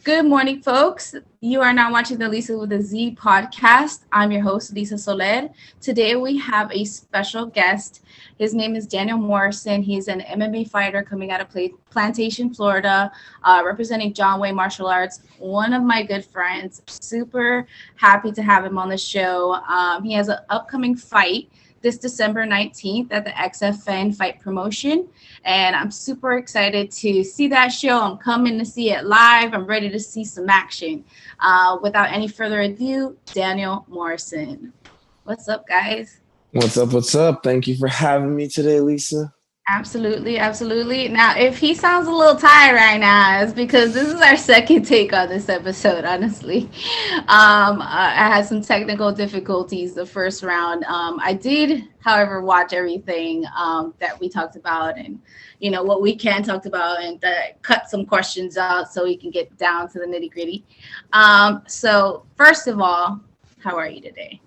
Good morning, folks. You are now watching the Lisa with a Z podcast. I'm your host, Lisa Soler. Today we have a special guest. His name is Daniel Morrison. He's an MMA fighter coming out of Plantation, Florida, representing John Wayne Martial Arts. One of my good friends. Super happy to have him on the show. He has an upcoming fight this December 19th at the XFN Fight Promotion. And I'm super excited to see that show. I'm coming to see it live. I'm ready to see some action. Without any further ado, Daniel Morrison. What's up, guys? What's up? What's up? Thank you for having me today, Lisa. Absolutely, absolutely. Now, if he sounds a little tired right now, it's because this is our second take on this episode, honestly. I had some technical difficulties the first round. I did, however, watch everything that we talked about and, what we can talk about and cut some questions out so we can get down to the nitty gritty. So first of all, how are you today?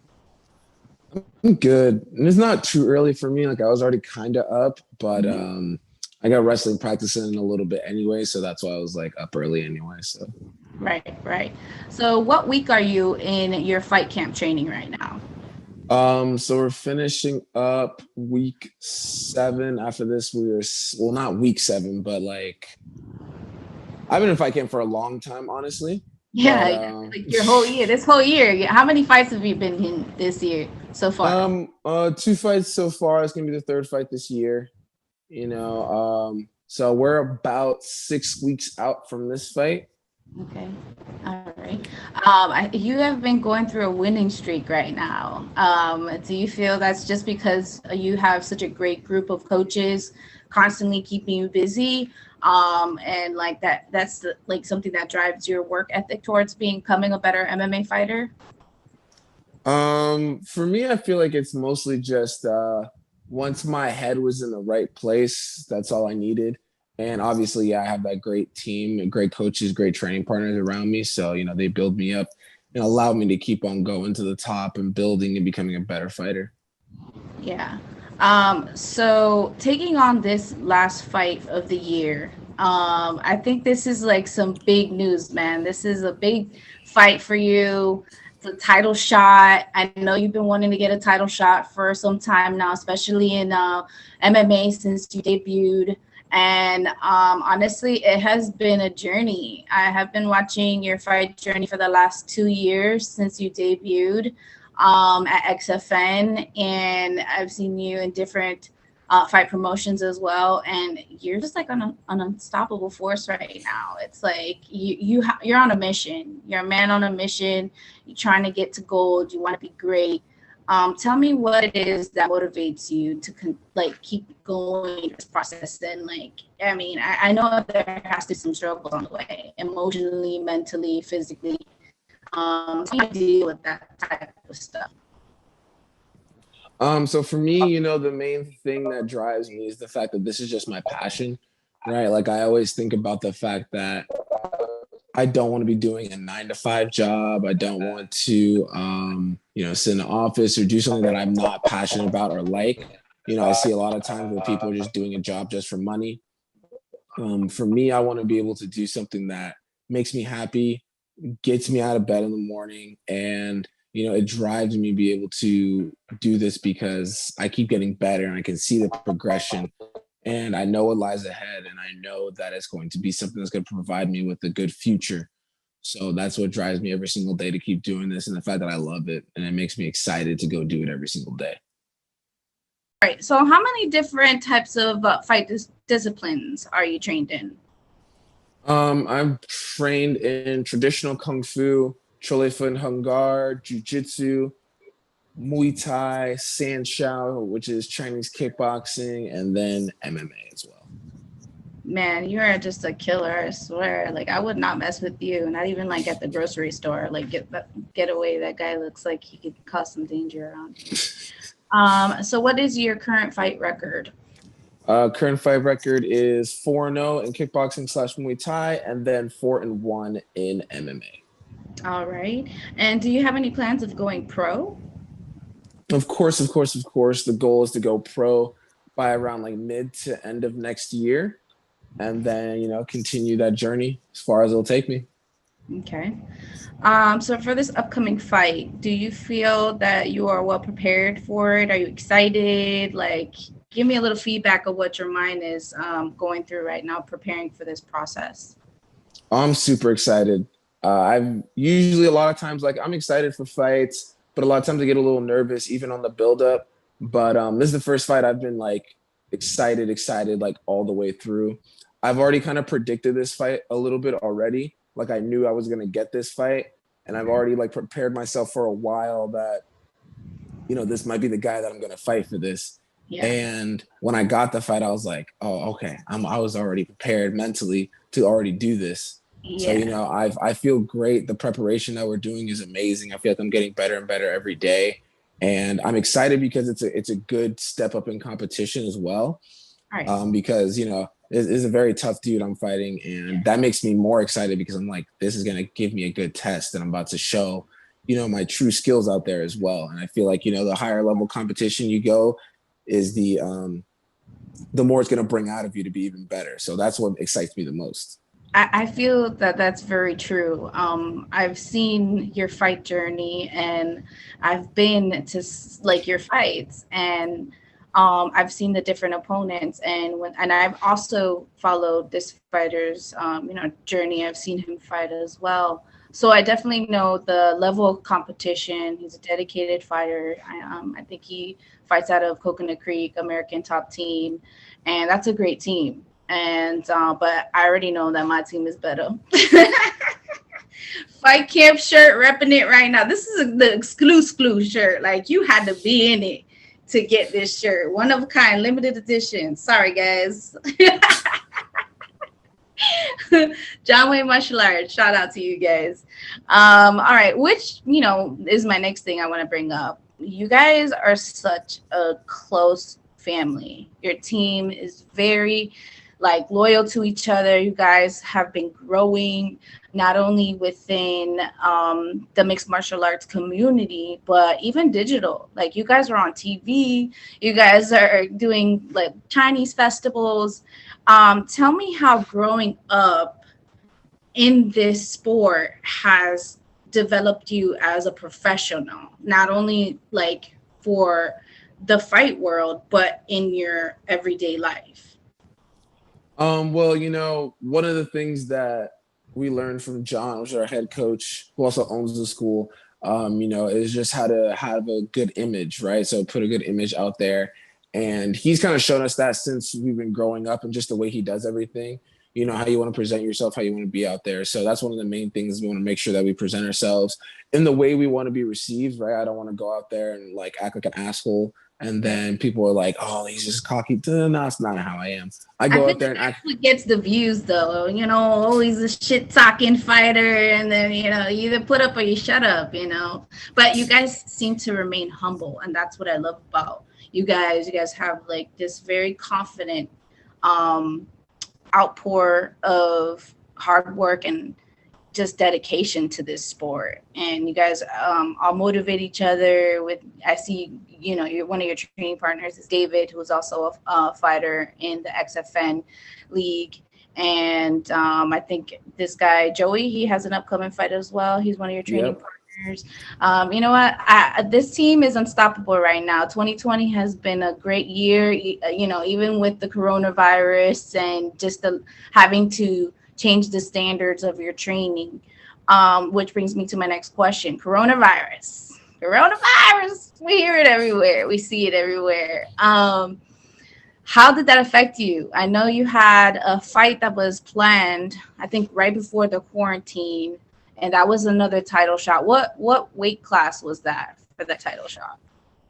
I'm good. And it's not too early for me. Like I was already kind of up, but I got wrestling practicing in a little bit anyway, so that's why I was like up early anyway. So Right. So what week are you in your fight camp training right now? So we're finishing up week 7. After this, not week 7, but like I've been in fight camp for a long time, honestly. Yeah, like your whole year, this whole year. How many fights have you been in this year so far? 2 fights so far. It's gonna be the 3rd fight this year. So we're about 6 weeks out from this fight. Okay, all right. You have been going through a winning streak right now. Do you feel that's just because you have such a great group of coaches constantly keeping you busy? And like that's like something that drives your work ethic towards becoming a better MMA fighter? For me, I feel like it's mostly just once my head was in the right place, that's all I needed. And obviously, yeah, I have that great team, great coaches, great training partners around me. So, they build me up and allow me to keep on going to the top and building and becoming a better fighter. Yeah. So taking on this last fight of the year, I think this is like some big news, man. This is a big fight for you. It's a title shot. I know you've been wanting to get a title shot for some time now, especially in MMA since you debuted. And honestly, it has been a journey. I have been watching your fight journey for the last 2 years since you debuted at XFN, and I've seen you in different fight promotions as well. And you're just like an unstoppable force right now. It's like you're on a mission. You're a man on a mission. You're trying to get to gold. You want to be great. Tell me what it is that motivates you to keep going this process. And I know there has to be some struggles on the way, emotionally, mentally, physically. How do you deal with that type of stuff? So for me, the main thing that drives me is the fact that this is just my passion, right? Like I always think about the fact that I don't want to be doing a 9-to-5 job. I don't want to, sit in the office or do something that I'm not passionate about or like. I see a lot of times where people are just doing a job just for money. For me, I want to be able to do something that makes me happy, gets me out of bed in the morning, and it drives me to be able to do this because I keep getting better and I can see the progression and I know what lies ahead and I know that it's going to be something that's going to provide me with a good future. So that's what drives me every single day to keep doing this, and the fact that I love it and it makes me excited to go do it every single day. All right. So how many different types of fight disciplines are you trained in? I'm trained in traditional kung fu, chole fun hungar, jiu-jitsu, Muay Thai, Sanshao, which is Chinese kickboxing, and then MMA as well. Man, you are just a killer, I swear. Like I would not mess with you, not even like at the grocery store. Like get away. That guy looks like he could cause some danger around you. So what is your current fight record? Current fight record is 4-0 in kickboxing / Muay Thai, and then 4-1 in MMA. All right. And do you have any plans of going pro? Of course. The goal is to go pro by around like mid to end of next year, and then continue that journey as far as it'll take me. Okay. So for this upcoming fight, do you feel that you are well prepared for it? Are you excited? Like, give me a little feedback of what your mind is going through right now, preparing for this process. I'm super excited. I've usually a lot of times like I'm excited for fights, but a lot of times I get a little nervous even on the build up. But this is the first fight I've been like excited like all the way through. I've already kind of predicted this fight a little bit already. Like I knew I was gonna get this fight, and I've already like prepared myself for a while that this might be the guy that I'm gonna fight for this. Yeah. And when I got the fight, I was like, oh, okay. I was already prepared mentally to already do this. So, Yeah. I feel great. The preparation that we're doing is amazing. I feel like I'm getting better and better every day. And I'm excited because it's a good step up in competition as well. All right. Because, it's a very tough dude I'm fighting. And that makes me more excited because I'm like, this is gonna give me a good test and I'm about to show, my true skills out there as well. And I feel like, the higher level competition you go is the more it's going to bring out of you to be even better. So that's what excites me the most. I feel that that's very true. I've seen your fight journey, and I've been to like your fights, and I've seen the different opponents, and I've also followed this fighter's journey. I've seen him fight as well, so I definitely know the level of competition. He's a dedicated fighter. I think he fights out of Coconut Creek, American Top Team, and that's a great team. And but I already know that my team is better. Fight Camp shirt, repping it right now. This is the exclusive shirt. Like, you had to be in it to get this shirt. One of a kind, limited edition. Sorry, guys. John Wayne Martial Arts. Shout out to you guys. All right, which is my next thing I want to bring up. You guys are such a close family. Your team is very like loyal to each other. You guys have been growing not only within the mixed martial arts community, but even digital. Like, you guys are on TV. You guys are doing like Chinese festivals. Tell me how growing up in this sport has developed you as a professional, not only like for the fight world, but in your everyday life. Well, one of the things that we learned from John, which is our head coach, who also owns the school, is just how to have a good image, right? So put a good image out there. And he's kind of shown us that since we've been growing up and just the way he does everything, how you want to present yourself, how you want to be out there. So that's one of the main things. We want to make sure that we present ourselves in the way we want to be received, right? I don't want to go out there and like act like an asshole. And then people are like, oh, he's just cocky. No, that's not how I am. I I go feel out there like and that's act. what gets the views, though. Oh, he's a shit talking fighter, and then you either put up or you shut up. But you guys seem to remain humble, and that's what I love about you guys. You guys have like this very confident um, outpour of hard work and just dedication to this sport, and you guys all motivate each other with. I see you're one of your training partners is David, who's also a fighter in the XFN league. And I think this guy Joey, he has an upcoming fight as well. He's one of your training Yep. partners. You know what, this team is unstoppable right now. 2020 has been a great year, even with the coronavirus and just the having to change the standards of your training. Which brings me to my next question. Coronavirus. We hear it everywhere. We see it everywhere. How did that affect you? I know you had a fight that was planned, I think, right before the quarantine, and that was another title shot. What weight class was that for that title shot?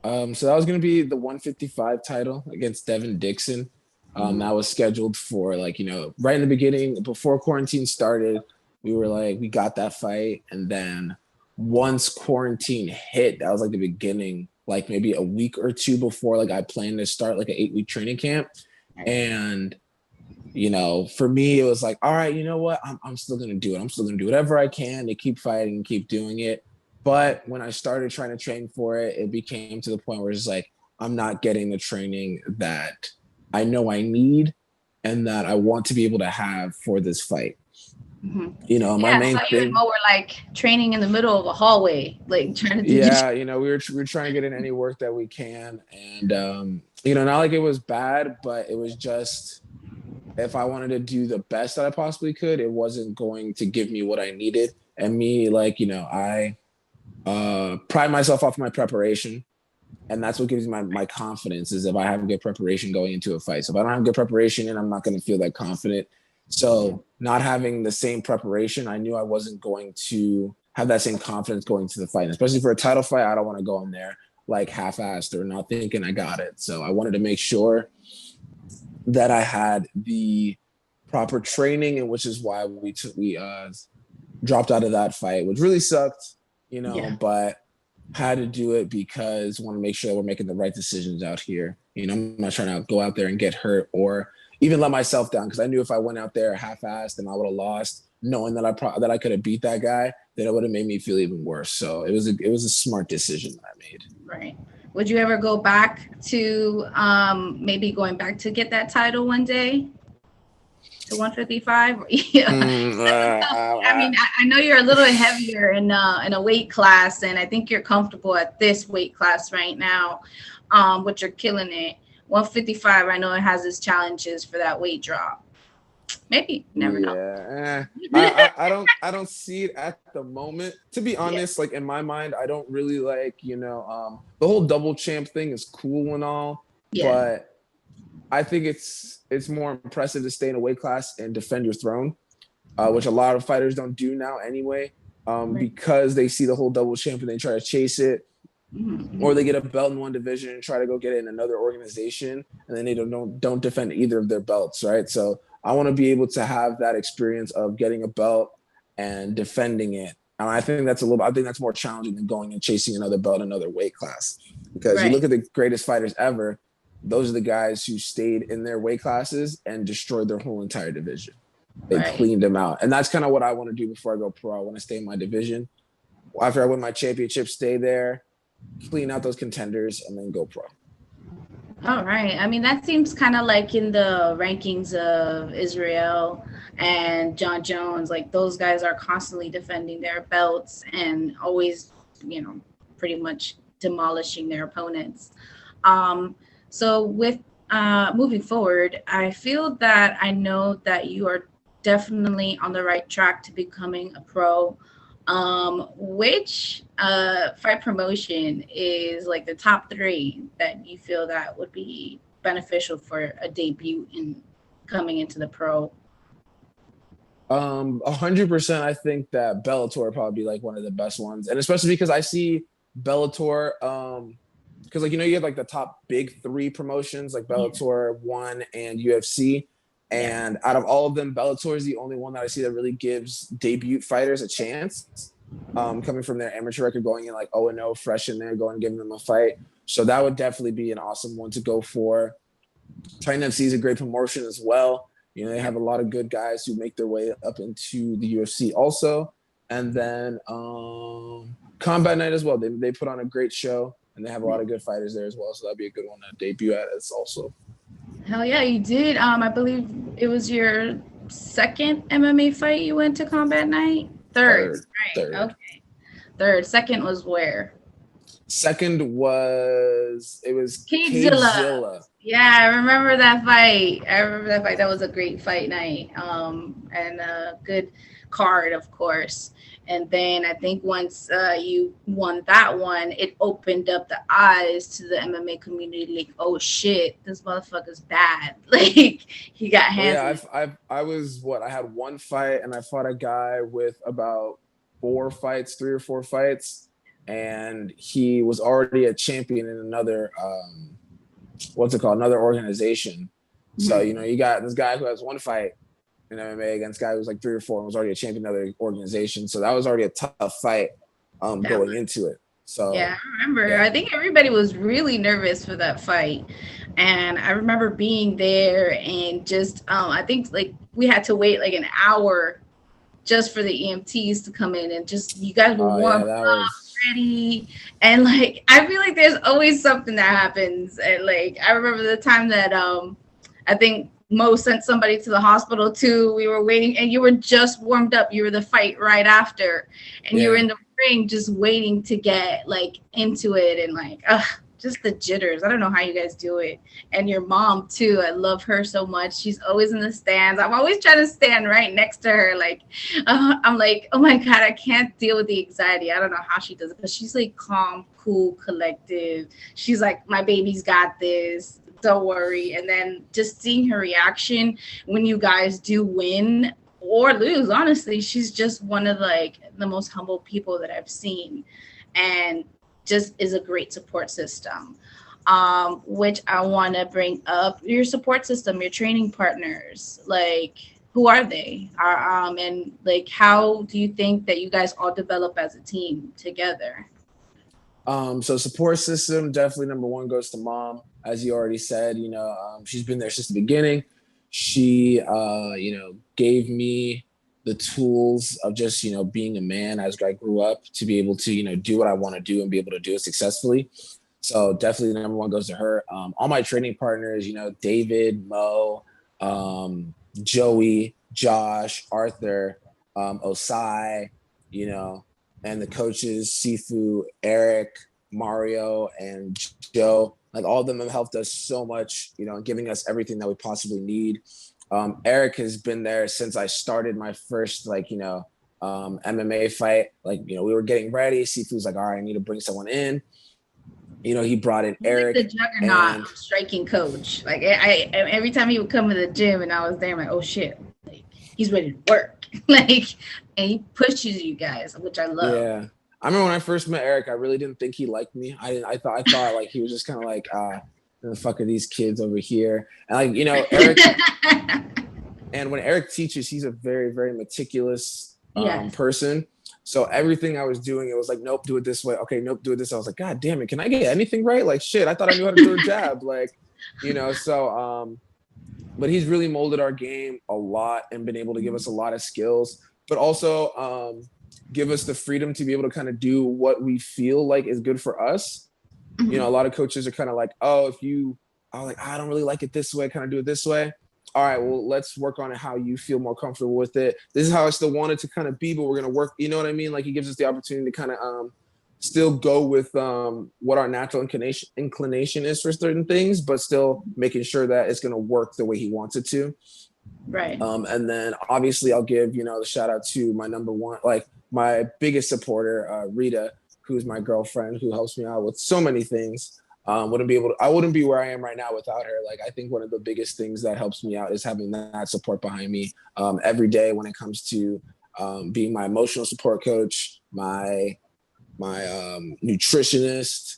So that was going to be the 155 title against Devin Dixon. Mhm. That was scheduled for like, right in the beginning, before quarantine started, we were like, we got that fight. And then once quarantine hit, that was like the beginning, like maybe a week or two before, like I planned to start like an 8-week training camp. And, for me, it was like, all right, you know what? I'm still going to do it. I'm still going to do whatever I can to keep fighting and keep doing it. But when I started trying to train for it, it became to the point where it's like, I'm not getting the training that I know I need and that I want to be able to have for this fight. Mhm. My Yeah, I main saw you and thing. Mo were like training in the middle of a hallway, like trying to do Yeah, we were trying to get in any work that we can, and not like it was bad, but it was just if I wanted to do the best that I possibly could, it wasn't going to give me what I needed. And me, like, I pride myself off my preparation, and that's what gives me my confidence is if I have good preparation going into a fight. So if I don't have good preparation, and I'm not going to feel that confident. So not having the same preparation, I knew I wasn't going to have that same confidence going to the fight. And especially for a title fight, I don't want to go in there like half-assed or not thinking I got it. So I wanted to make sure that I had the proper training, and which is why we dropped out of that fight, which really sucked, Yeah. but had to do it because I want to make sure that we're making the right decisions out here. I'm not trying to go out there and get hurt or even let myself down because I knew if I went out there half-assed and I would have lost, knowing that I could have beat that guy, then it would have made me feel even worse. So it was a smart decision that I made. Right. Would you ever go back to maybe going back to get that title one day to 155? Yeah. Mm, I mean, I know you're a little heavier in a weight class, and I think you're comfortable at this weight class right now, but you're killing it. 155, I know it has its challenges for that weight drop. Maybe, never know. Yeah, I don't see it at the moment. To be Yeah, honest, like in my mind, I don't really like the whole double champ thing is cool and all, yeah, but I think it's more impressive to stay in a weight class and defend your throne, which a lot of fighters don't do now anyway, right. because they see the whole double champ and they try to chase it, or they Mm-hmm. get a belt in one division and try to go get it in another organization, and then they don't defend either of their belts, right? So I want to be able to have that experience of getting a belt and defending it. And I think I think that's more challenging than going and chasing another belt in another weight class. Because you Right, look at the greatest fighters ever, those are the guys who stayed in their weight classes and destroyed their whole entire division. They right. cleaned them out. And that's kind of what I want to do before I go pro. I want to stay in my division. After I win my championship, stay there, clean out those contenders, and then go pro. All right. I mean, that seems kind of like in the rankings of Israel and John Jones. Like those guys are constantly defending their belts and always, pretty much demolishing their opponents. Um, so with moving forward, I feel that I know that you are definitely on the right track to becoming a pro. Which fight promotion is like the top three that you feel that would be beneficial for a debut in coming into the pro? 100%. I think that Bellator would probably be like one of the best ones, and especially because I see Bellator, because like you have like the top big three promotions like Yeah, Bellator, One, and UFC, yeah, and out of all of them, Bellator is the only one that I see that really gives debut fighters a chance. Coming from their amateur record, going in like 0-0, fresh in there, going and giving them a fight. So that would definitely be an awesome one to go for. Titan FC is a great promotion as well. They yeah. have a lot of good guys who make their way up into the UFC also. And then Combat Night as well. They put on a great show, and they have a lot of good fighters there as well. So that'd be a good one to debut at as also. Hell yeah, you did. I believe it was your second MMA fight you went to Combat Night. Third, Third, right? third. Okay. Third. Second was where? Second was Cagezilla. Cagezilla. Yeah, I remember that fight. I remember that fight. That was a great fight night. And a good card, of course. And then I think once you won that one, it opened up the eyes to the MMA community. Like, oh shit, this motherfucker's bad. Like, he got Well, hands. yeah, I had one fight and I fought a guy with about 3 or 4 fights, and he was already a champion in another another organization. So you got this guy who has one fight in MMA against a guy who's like 3 or 4 and was already a champion in another organization. So that was already a tough fight going into it. So Yeah, I remember. yeah. I think everybody was really nervous for that fight. And I remember being there and just I think like we had to wait like an hour just for the EMTs to come in and just you guys were Oh warm yeah, up, that was ready. And like I feel like there's always something that happens. And like I remember the time that I think Mo sent somebody to the hospital too. We were waiting, and you were just warmed up. You were the fight right after, and you were Yeah. in the ring just waiting to get like into it, and like, just the jitters. I don't know how you guys do it. And your mom too. I love her so much. She's always in the stands. I'm always trying to stand right next to her. Like, I'm like, oh my god, I can't deal with the anxiety. I don't know how she does it, but she's like calm, cool, collective. She's like, my baby's got this, don't worry. And then just seeing her reaction when you guys do win or lose, honestly, she's just one of like the most humble people that I've seen, and just is a great support system. Which I want to bring up, your support system, your training partners, like who are they? And like how do you think that you guys all develop as a team together? So support system, definitely number one goes to mom. As you already said, she's been there since the beginning. She, gave me the tools of just, being a man as I grew up to be able to, do what I want to do and be able to do it successfully. So definitely number one goes to her. All my training partners, David, Mo, Joey, Josh, Arthur, Osai, you know, and the coaches, Sifu, Eric, Mario, and Joe. Like all of them have helped us so much, giving us everything that we possibly need. Eric has been there since I started my first, MMA fight. Like, we were getting ready. Sifu's like, all right, I need to bring someone in. He brought in He's like the Eric. juggernaut And striking coach. Like I every time he would come to the gym and I was there, I'm like, oh shit, like he's ready to work. Like, and he pushes you guys, which I love. yeah, I remember when I first met Eric, I really didn't think he liked me. I thought like he was just kind of like, the fuck are these kids over here? And like, Eric, and when Eric teaches, he's a very, very meticulous Yes. person. So everything I was doing, it was like, nope, do it this way. Okay, nope, do it this. I was like, God damn it, can I get anything right? Like shit, I thought I knew how to do a jab. Like, but he's really molded our game a lot and been able to give us a lot of skills, but also give us the freedom to be able to kind of do what we feel like is good for us. A lot of coaches are kind of like, oh, if you are like, I don't really like it this way, kind of do it this way. All right, well, let's work on it how you feel more comfortable with it. This is how I still want it to kind of be, but we're going to work, you know what I mean? Like he gives us the opportunity to kind of still go with what our natural inclination is for certain things, but still making sure that it's going to work the way he wants it to. Right. And then obviously I'll give, the shout out to my number one, like my biggest supporter, Rita, who's my girlfriend, who helps me out with so many things. I wouldn't be where I am right now without her. Like, I think one of the biggest things that helps me out is having that support behind me every day when it comes to being my emotional support coach, my nutritionist,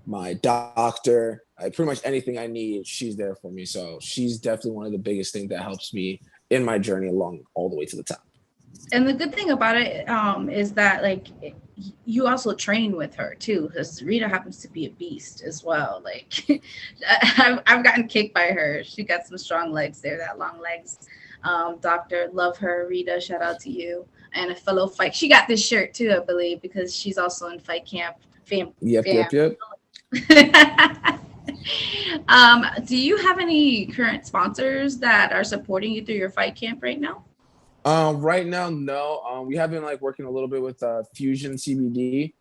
my doctor, pretty much anything I need, she's there for me. So she's definitely one of the biggest things that helps me in my journey along all the way to the top. And the good thing about it is that like you also train with her too, because Rita happens to be a beast as well. Like I've gotten kicked by her. She got some strong legs there, that long legs. Doctor, love her. Rita, shout out to you. And a fellow fight. She got this shirt too, I believe, because she's also in fight camp. Yep. Do you have any current sponsors that are supporting you through your fight camp right now? Right now, no. We have been like working a little bit with Fusion CBD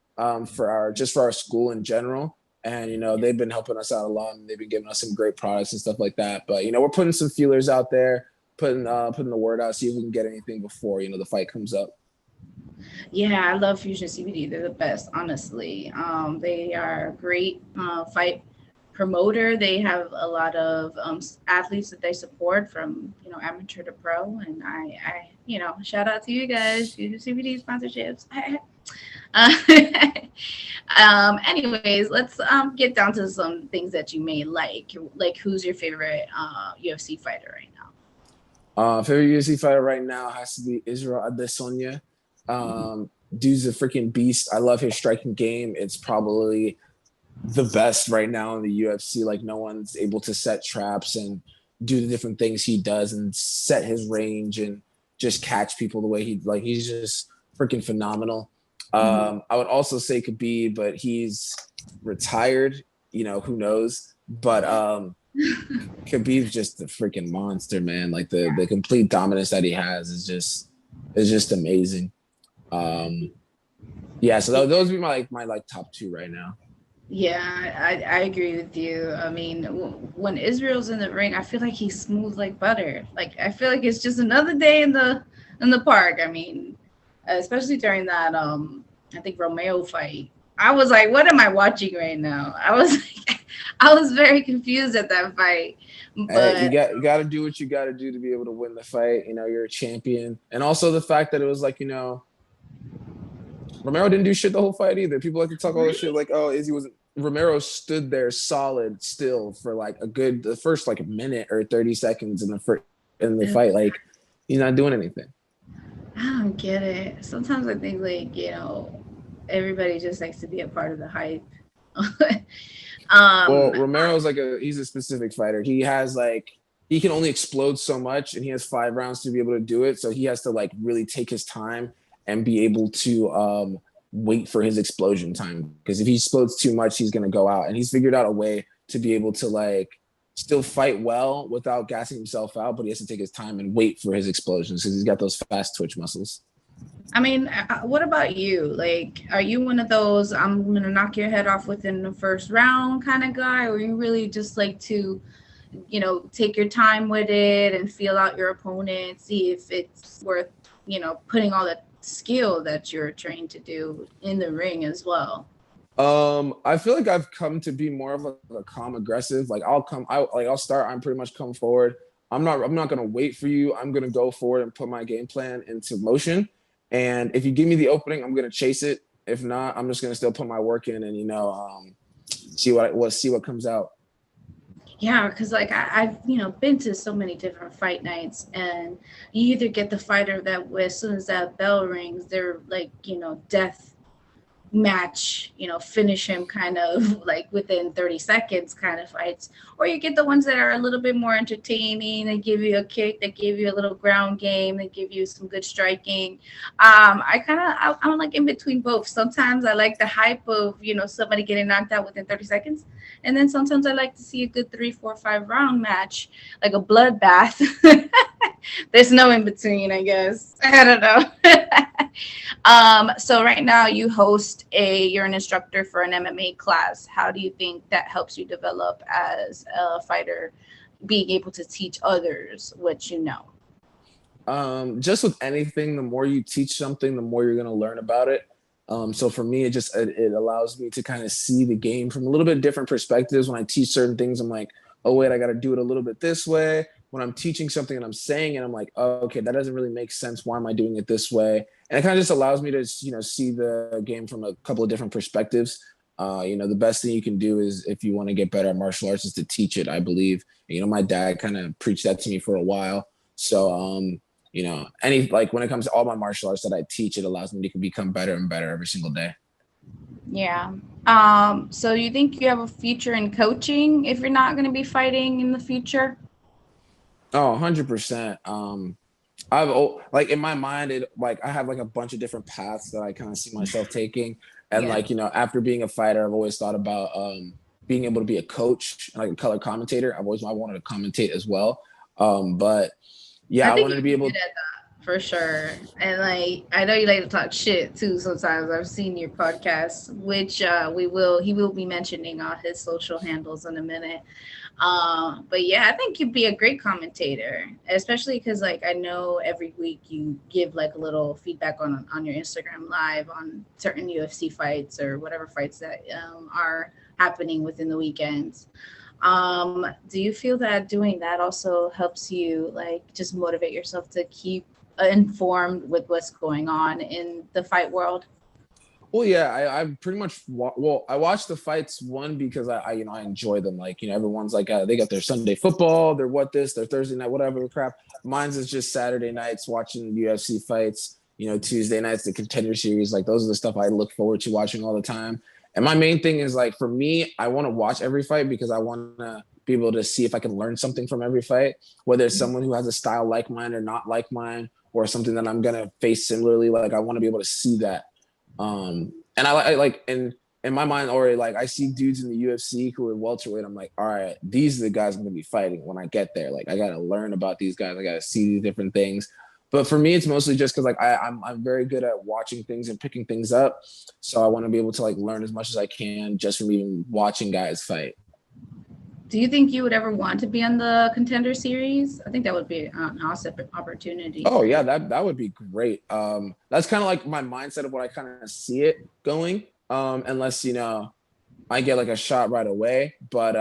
for our school in general, and they've been helping us out a lot, and they've been giving us some great products and stuff like that. But we're putting some feelers out there, putting the word out, see if we can get anything before the fight comes up. Yeah, I love Fusion CBD. They're the best, honestly. They are a great fight promoter. They have a lot of athletes that they support from amateur to pro, and I shout out to you guys. Fusion CBD sponsorships. Anyways, let's get down to some things that you may like. Like, who's your favorite UFC fighter right now? Favorite UFC fighter right now has to be Israel Adesanya. Dude's a freaking beast. I love his striking game. It's probably the best right now in the UFC. Like, no one's able to set traps and do the different things he does and set his range and just catch people the way he's just freaking phenomenal. I would also say Khabib, but he's retired, who knows? But Khabib's just a freaking monster, man. Like the complete dominance that he has is just amazing. Um, yeah, so those would be my like top two right now. Yeah, I agree with you. I mean, when Israel's in the ring, I feel like he's smooth like butter. Like I feel like it's just another day in the park. I mean, especially during that I think Romeo fight. I was like, what am I watching right now? I was like, I was very confused at that fight. Hey, But you got to do what you got to do to be able to win the fight. You know, you're a champion, and also the fact that it was like, you know, Romero didn't do shit the whole fight either. People like to talk all this shit right. like, oh, Izzy was Romero stood there solid still for like the first like minute or 30 seconds in the fight. Like he's not doing anything. I don't get it. Sometimes I think like, everybody just likes to be a part of the hype. Well, um Romero's like he's a specific fighter. He has like he can only explode so much and he has 5 rounds to be able to do it. So he has to like really take his time and be able to wait for his explosion time. Because if he explodes too much, he's gonna go out. And he's figured out a way to be able to like still fight well without gassing himself out, but he has to take his time and wait for his explosions because he's got those fast twitch muscles. I mean, what about you? Like, are you one of those I'm gonna knock your head off within the first round kind of guy, or you really just like to, take your time with it and feel out your opponent, see if it's worth, putting all the skill that you're trained to do in the ring as well? I feel like I've come to be more of a calm aggressive. Like I'll start, I'm pretty much come forward. I'm not gonna wait for you. I'm gonna go forward and put my game plan into motion. And if you give me the opening, I'm gonna chase it. If not, I'm just gonna still put my work in and see what comes out. Yeah, because like I've been to so many different fight nights, and you either get the fighter that as soon as that bell rings, they're like death match, finish him kind of like within 30 seconds kind of fights. Or you get the ones that are a little bit more entertaining. They give you a kick, they give you a little ground game, they give you some good striking. I'm like in between both. Sometimes I like the hype of, somebody getting knocked out within 30 seconds. And then sometimes I like to see a good 3, 4, 5 round match, like a bloodbath. There's no in between, I guess. I don't know. So right now you're an instructor for an MMA class. How do you think that helps you develop as a fighter, being able to teach others what you know? Just with anything, the more you teach something, the more you're gonna learn about it. So for me, it allows me to kind of see the game from a little bit different perspectives. When I teach certain things, I'm like, oh wait, I got to do it a little bit this way. When I'm teaching something and I'm saying it, I'm like, oh, okay, that doesn't really make sense. Why am I doing it this way? And it kind of just allows me to see the game from a couple of different perspectives. The best thing you can do is if you want to get better at martial arts is to teach it. I believe. My dad kind of preached that to me for a while. So any like when it comes to all my martial arts that I teach, it allows me to become better and better every single day. Yeah. So you think you have a future in coaching if you're not going to be fighting in the future? Oh, 100%. I've like in my mind, it like I have like a bunch of different paths that I kind of see myself taking. And Yeah. like, after being a fighter, I've always thought about being able to be a coach and like a color commentator. I wanted to commentate as well. But I yeah, I think wanted to you'd be be able. good at that for sure. And like I know you like to talk shit too sometimes. I've seen your podcast, which he will be mentioning on his social handles in a minute. But yeah, I think you'd be a great commentator, especially because like I know every week you give like a little feedback on your Instagram live on certain UFC fights or whatever fights that are happening within the weekends. Do you feel that doing that also helps you like just motivate yourself to keep informed with what's going on in the fight world? Well, yeah, I pretty much I watch the fights one because I enjoy them. Like everyone's like they got their Sunday football, their Thursday night, whatever the crap. Mine's is just Saturday nights watching UFC fights. Tuesday nights the Contender Series. Like those are the stuff I look forward to watching all the time. And my main thing is like for me, I want to watch every fight because I want to be able to see if I can learn something from every fight, whether it's someone who has a style like mine or not like mine, or something that I'm gonna face similarly. Like I want to be able to see that and I like in my mind already, like I see dudes in the UFC who are welterweight. I'm like, all right, these are the guys I'm gonna be fighting when I get there. Like I gotta learn about these guys. I gotta see these different things. But for me, it's mostly just because like I'm very good at watching things and picking things up. So I want to be able to like learn as much as I can just from even watching guys fight. Do you think you would ever want to be on the Contender Series? I think that would be an awesome opportunity Oh for yeah, you. that would be great. That's kind of like my mindset of what I kind of see it going. Unless I get like a shot right away, but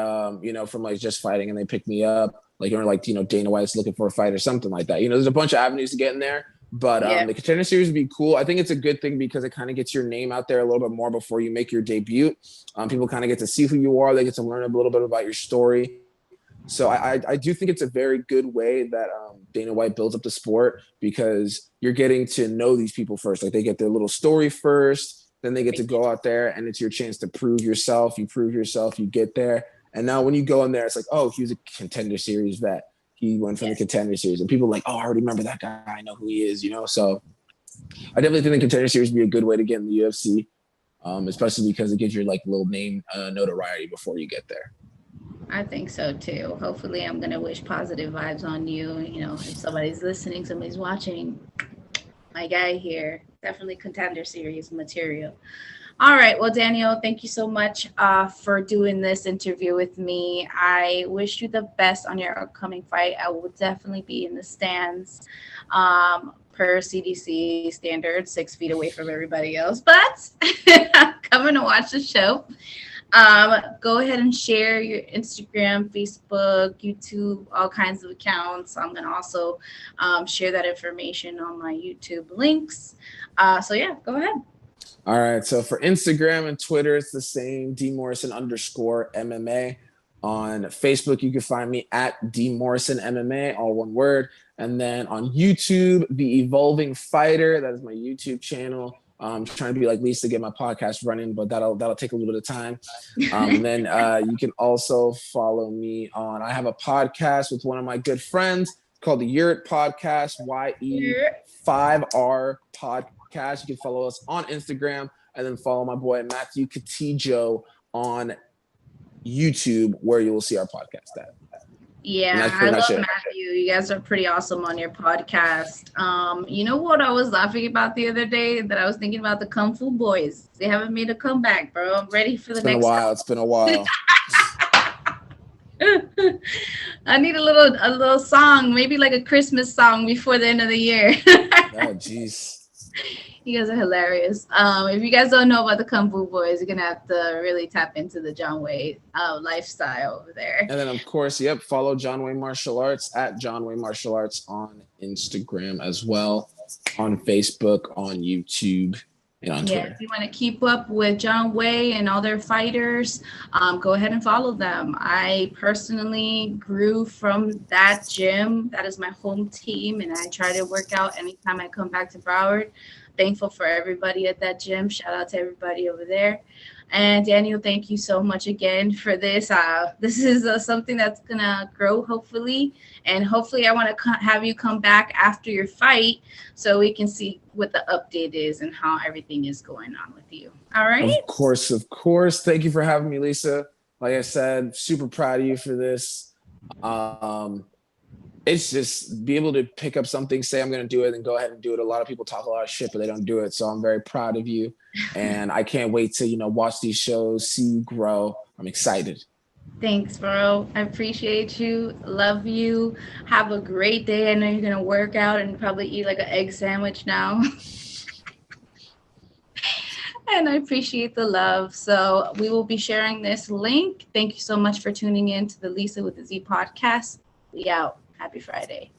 from like just fighting and they pick me up, like Dana White's looking for a fight or something like that. There's a bunch of avenues to get in there, but Yeah. the Contender Series would be cool. I think it's a good thing because it kind of gets your name out there a little bit more before you make your debut. People kind of get to see who you are. They get to learn a little bit about your story. So I do think it's a very good way that Dana White builds up the sport because you're getting to know these people first. Like they get their little story first, then they get to go out there and it's your chance to prove yourself. You prove yourself, you get there. And now when you go in there, it's like, oh, he was a Contender Series vet. He went from the Contender Series. And people are like, oh, I already remember that guy. I know who he is, So I definitely think the Contender Series would be a good way to get in the UFC, especially because it gives your like little name notoriety before you get there. I think so too. Hopefully, I'm gonna wish positive vibes on you. If somebody's listening, somebody's watching, my guy here, definitely Contender Series material. All right. Well, Daniel, thank you so much for doing this interview with me. I wish you the best on your upcoming fight. I will definitely be in the stands. Per CDC standards, 6 feet away from everybody else, but I'm coming to watch the show. Go ahead and share your Instagram, Facebook, YouTube, all kinds of accounts. I'm going to also share that information on my YouTube links. So yeah, go ahead. All right. So for Instagram and Twitter, it's the same, DMorrison_MMA. On Facebook, you can find me at DMorrisonMMA, all one word. And then on YouTube, The Evolving Fighter. That is my YouTube channel. I'm trying to be like Lisa, get my podcast running, but that'll take a little bit of time. And then you can also follow me on. I have a podcast with one of my good friends called the YERRRRR podcast, YE5R podcast. You can follow us on Instagram and then follow my boy Matthew Katidjo on YouTube, where you will see our podcast at. Yeah, I love Matthew. You guys are pretty awesome on your podcast. You know what I was laughing about the other day? That I was thinking about the Kung Fu Boys. They haven't made a comeback, bro. I'm ready for the next. It's been a while. I need a little song, maybe like a Christmas song before the end of the year. Oh, jeez. You guys are hilarious. If you guys don't know about the Kung Fu Boys, you're gonna have to really tap into the John Wayne lifestyle over there. And then, of course, follow John Wayne Martial Arts at John Wayne Martial Arts on Instagram as well, on Facebook, on YouTube, and on Twitter. If you want to keep up with John Wayne and all their fighters, go ahead and follow them. I personally grew from that gym. That is my home team, and I try to work out anytime I come back to Broward. Thankful for everybody at that gym. Shout out to everybody over there. And Daniel, thank you so much again for this. This is something that's gonna grow, hopefully, and hopefully I want to have you come back after your fight so we can see what the update is and how everything is going on with you. All right. Of course. Thank you for having me, Lisa. Like I said, super proud of you for this. It's just be able to pick up something, say I'm going to do it, and go ahead and do it. A lot of people talk a lot of shit, but they don't do it. So I'm very proud of you. And I can't wait to, watch these shows, see you grow. I'm excited. Thanks, bro. I appreciate you. Love you. Have a great day. I know you're going to work out and probably eat like an egg sandwich now. And I appreciate the love. So we will be sharing this link. Thank you so much for tuning in to the Lisa with the Z podcast. We out. Happy Friday.